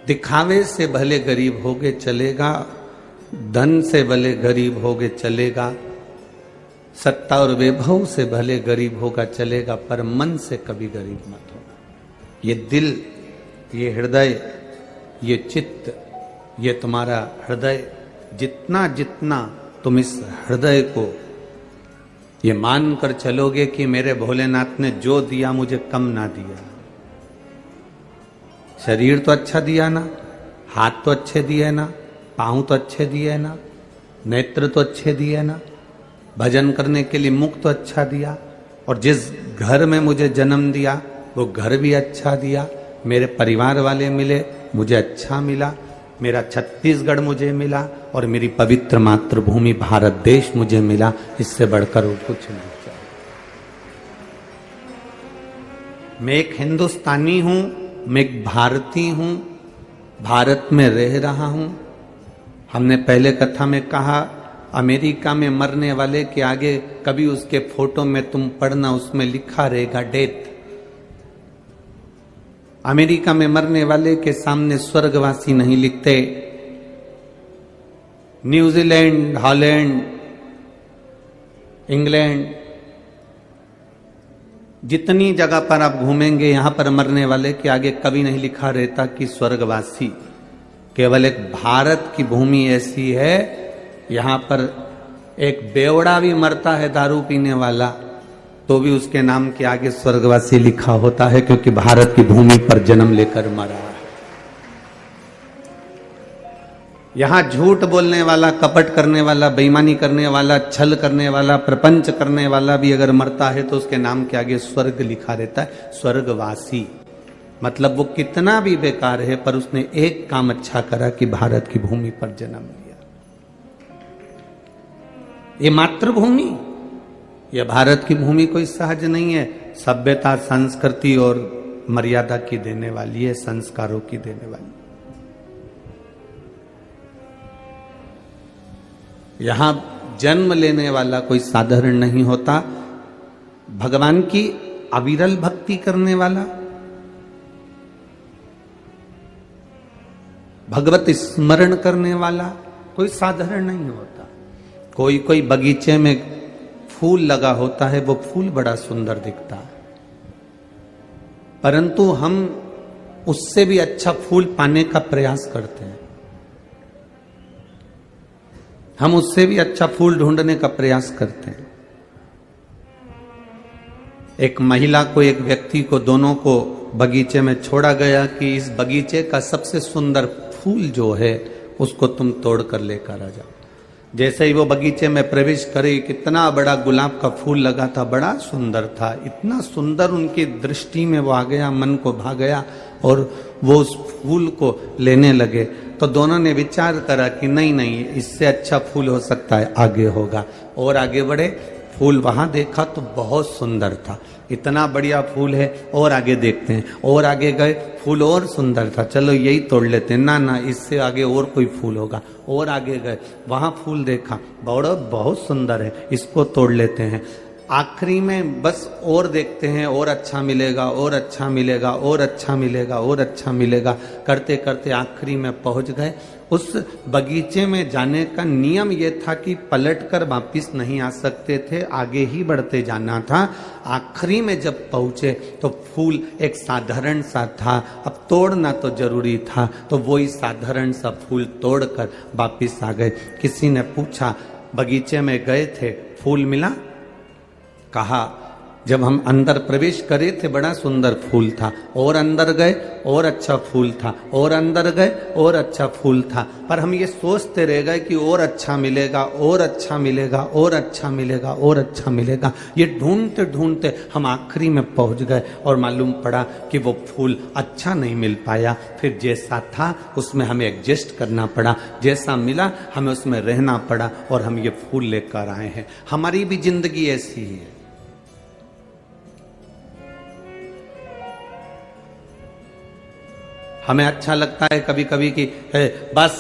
दिखावे से भले गरीब होगे चलेगा, धन से भले गरीब होगे चलेगा, सत्ता और वैभव से भले गरीब होगा चलेगा, पर मन से कभी गरीब मत होगा। ये दिल, ये हृदय, ये चित्त, ये तुम्हारा हृदय, जितना जितना तुम इस हृदय को ये मान कर चलोगे कि मेरे भोलेनाथ ने जो दिया मुझे कम ना दिया। शरीर तो अच्छा दिया ना, हाथ तो अच्छे दिए ना, पांव तो अच्छे दिए ना, नेत्र तो अच्छे दिए ना, भजन करने के लिए मुख तो अच्छा दिया, और जिस घर में मुझे जन्म दिया वो घर भी अच्छा दिया, मेरे परिवार वाले मिले मुझे अच्छा मिला, मेरा छत्तीसगढ़ मुझे मिला, और मेरी पवित्र मातृभूमि भारत देश मुझे मिला। इससे बढ़कर वो कुछ नहीं चाहिए। मैं एक हिंदुस्तानी हूं, मैं एक भारतीय हूं, भारत में रह रहा हूं। हमने पहले कथा में कहा, अमेरिका में मरने वाले के आगे कभी उसके फोटो में तुम पढ़ना, उसमें लिखा रहेगा डेथ। अमेरिका में मरने वाले के सामने स्वर्गवासी नहीं लिखते। न्यूजीलैंड, हॉलैंड, इंग्लैंड, जितनी जगह पर आप घूमेंगे यहां पर मरने वाले के आगे कभी नहीं लिखा रहता कि स्वर्गवासी। केवल एक भारत की भूमि ऐसी है, यहां पर एक बेवड़ा भी मरता है दारू पीने वाला, तो भी उसके नाम के आगे स्वर्गवासी लिखा होता है, क्योंकि भारत की भूमि पर जन्म लेकर मरा है। यहां झूठ बोलने वाला, कपट करने वाला, बेईमानी करने वाला, छल करने वाला, प्रपंच करने वाला भी अगर मरता है तो उसके नाम के आगे स्वर्ग लिखा रहता है, स्वर्गवासी। मतलब वो कितना भी बेकार है पर उसने एक काम अच्छा करा कि भारत की भूमि पर जन्म लिया। ये मातृभूमि, ये भारत की भूमि कोई सहज नहीं है। सभ्यता, संस्कृति और मर्यादा की देने वाली है, संस्कारों की देने वाली। यहां जन्म लेने वाला कोई साधारण नहीं होता। भगवान की अविरल भक्ति करने वाला, भगवत स्मरण करने वाला कोई साधारण नहीं होता। कोई कोई बगीचे में फूल लगा होता है, वो फूल बड़ा सुंदर दिखता है, परंतु हम उससे भी अच्छा फूल पाने का प्रयास करते हैं। हम उससे भी अच्छा फूल ढूंढने का प्रयास करते हैं। एक महिला को, एक व्यक्ति को, दोनों को बगीचे में छोड़ा गया कि इस बगीचे का सबसे सुंदर फूल जो है उसको तुम तोड़ कर लेकर आ जाओ। जैसे ही वो बगीचे में प्रवेश करे, कितना बड़ा गुलाब का फूल लगा था, बड़ा सुंदर था, इतना सुंदर उनकी दृष्टि में वो आ गया, मन को भा गया, और वो उस फूल को लेने लगे। तो दोनों ने विचार करा कि नहीं नहीं, इससे अच्छा फूल हो सकता है, आगे होगा। और आगे बढ़े, फूल वहां देखा तो बहुत सुंदर था, इतना बढ़िया फूल है, और आगे देखते हैं। और आगे गए, फूल और सुंदर था, चलो यही तोड़ लेते हैं। ना ना, इससे आगे और कोई फूल होगा। और आगे गए, वहां फूल देखा, बहुत सुंदर है, इसको तोड़ लेते हैं। आखिरी में बस और देखते हैं, और अच्छा मिलेगा, और अच्छा मिलेगा, और अच्छा मिलेगा, और अच्छा मिलेगा, करते करते आखिरी में पहुंच गए। उस बगीचे में जाने का नियम यह था कि पलटकर वापिस नहीं आ सकते थे, आगे ही बढ़ते जाना था। आखिरी में जब पहुंचे तो फूल एक साधारण सा था, अब तोड़ना तो जरूरी था, तो वही साधारण सा फूल तोड़कर वापिस आ गए। किसी ने पूछा, बगीचे में गए थे, फूल मिला? कहा, जब हम अंदर प्रवेश करे थे बड़ा सुंदर फूल था, और अंदर गए और अच्छा फूल था, और अंदर गए और अच्छा फूल था, पर हम ये सोचते रह गए कि और अच्छा मिलेगा, और अच्छा मिलेगा, और अच्छा मिलेगा, और अच्छा मिलेगा। ये ढूंढते ढूंढते हम आखिरी में पहुंच गए, और मालूम पड़ा कि वो फूल अच्छा नहीं मिल पाया। फिर जैसा था उसमें हमें एडजस्ट करना पड़ा, जैसा मिला हमें उसमें रहना पड़ा, और हम ये फूल लेकर आए हैं। हमारी भी जिंदगी ऐसी है। हमें अच्छा लगता है कभी कभी कि बस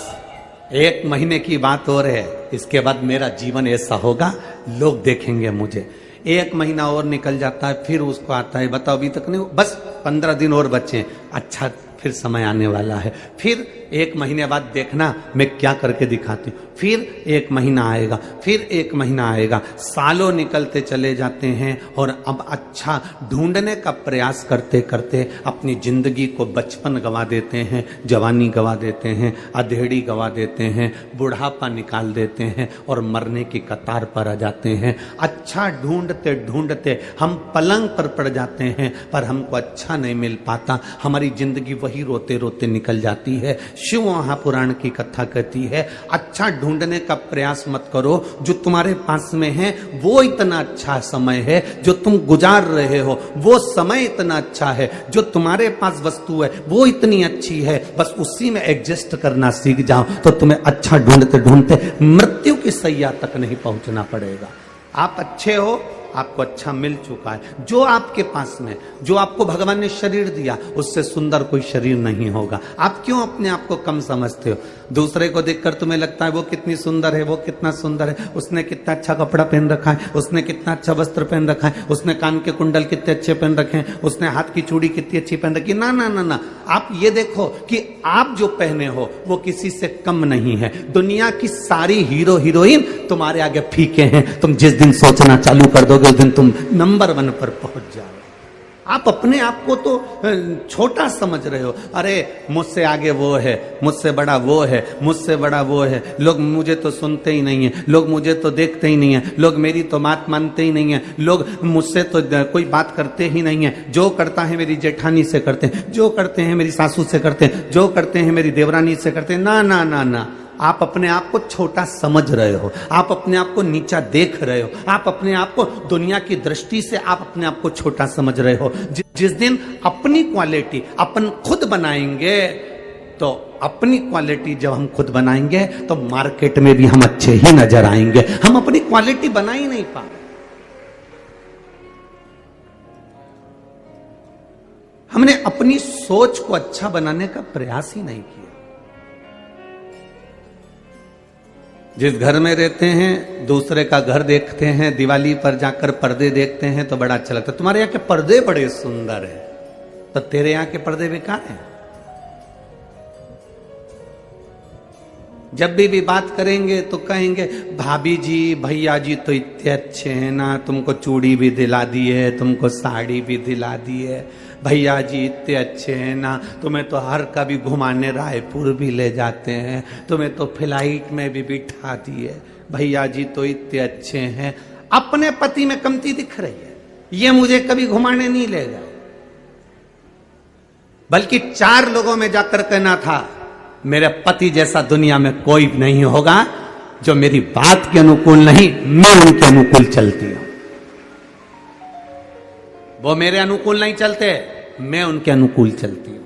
1 महीने की बात और है, इसके बाद मेरा जीवन ऐसा होगा, लोग देखेंगे मुझे। 1 महीना और निकल जाता है, फिर उसको आता है, बताओ अभी तक नहीं, बस 15 दिन और बचे, अच्छा फिर समय आने वाला है। फिर 1 महीने बाद देखना मैं क्या करके दिखाती हूँ। फिर 1 महीना आएगा, फिर 1 महीना आएगा, सालों निकलते चले जाते हैं और अब अच्छा ढूंढने का प्रयास करते करते अपनी जिंदगी को बचपन गंवा देते हैं, जवानी गंवा देते हैं, अधेड़ी गंवा देते हैं, बुढ़ापा निकाल देते हैं और मरने की कतार पर आ जाते हैं। अच्छा ढूंढते ढूंढते हम पलंग पर पड़ जाते हैं, पर हमको अच्छा नहीं मिल पाता, हमारी जिंदगी वही रोते रोते निकल जाती है। शिव महापुराण की कथा कहती है अच्छा ढूंढने का प्रयास मत करो, जो तुम्हारे पास में है वो इतना अच्छा समय है, जो तुम गुजार रहे हो वो समय इतना अच्छा है, जो तुम्हारे पास वस्तु है वो इतनी अच्छी है, बस उसी में एडजस्ट करना सीख जाओ तो तुम्हें अच्छा ढूंढते ढूंढते मृत्यु की सैया तक नहीं पहुंचना पड़ेगा। आप अच्छे हो, आपको अच्छा मिल चुका है, जो आपके पास में, जो आपको भगवान ने शरीर दिया उससे सुंदर कोई शरीर नहीं होगा। आप क्यों अपने आप को कम समझते हो? दूसरे को देखकर तुम्हें लगता है वो कितनी सुंदर है, वो कितना सुंदर है, उसने कितना अच्छा कपड़ा पहन रखा है, उसने कितना अच्छा वस्त्र पहन रखा है, उसने कान के कुंडल कितने अच्छे पहन रखे हैं, उसने हाथ की चूड़ी कितनी अच्छी पहन रखी। ना ना ना ना, आप ये देखो कि आप जो पहने हो वो किसी से कम नहीं है। दुनिया की सारी हीरो हीरोइन तुम्हारे आगे फीके हैं। तुम जिस दिन सोचना चालू कर दोगे उस दिन तुम नंबर 1 पर पहुंच जाओ। आप अपने आप को तो छोटा समझ रहे हो। अरे मुझसे आगे वो है, मुझसे बड़ा वो है, मुझसे बड़ा वो है, लोग मुझे तो सुनते ही नहीं है, लोग मुझे तो देखते ही नहीं है, लोग मेरी तो बात मानते ही नहीं है, लोग मुझसे तो कोई बात करते ही नहीं है। जो करता है मेरी जेठानी से करते हैं, जो करते हैं मेरी सासू से करते हैं, जो करते हैं मेरी देवरानी से करते हैं। ना ना ना ना, आप अपने आप को छोटा समझ रहे हो, आप अपने आप को नीचा देख रहे हो, आप अपने आप को दुनिया की दृष्टि से आप अपने आप को छोटा समझ रहे हो। जिस दिन अपनी क्वालिटी अपन खुद बनाएंगे, तो अपनी क्वालिटी जब हम खुद बनाएंगे तो मार्केट में भी हम अच्छे ही नजर आएंगे। हम अपनी क्वालिटी बना ही नहीं पा रहे, हमने अपनी सोच को अच्छा बनाने का प्रयास ही नहीं किया। जिस घर में रहते हैं दूसरे का घर देखते हैं, दिवाली पर जाकर पर्दे देखते हैं तो बड़ा अच्छा लगता है, तुम्हारे यहाँ के पर्दे बड़े सुंदर हैं, तो तेरे यहाँ के पर्दे बेकार हैं। जब भी बात करेंगे तो कहेंगे भाभी जी भैया जी तो इतने अच्छे हैं ना, तुमको चूड़ी भी दिला दी है, तुमको साड़ी भी दिला दी है, भैया जी इतने अच्छे हैं ना, तुम्हें तो हर कभी घुमाने रायपुर भी ले जाते हैं, तुम्हें तो फ्लाइट में भी बिठा दिए, भैया जी तो इतने अच्छे हैं। अपने पति में कमती दिख रही है, ये मुझे कभी घुमाने नहीं ले गए, बल्कि 4 लोगों में जाकर कहना था मेरे पति जैसा दुनिया में कोई नहीं होगा, जो मेरी बात के अनुकूल नहीं मैं उनके अनुकूल चलती हूं। वो मेरे अनुकूल नहीं चलते, मैं उनके अनुकूल चलती हूं।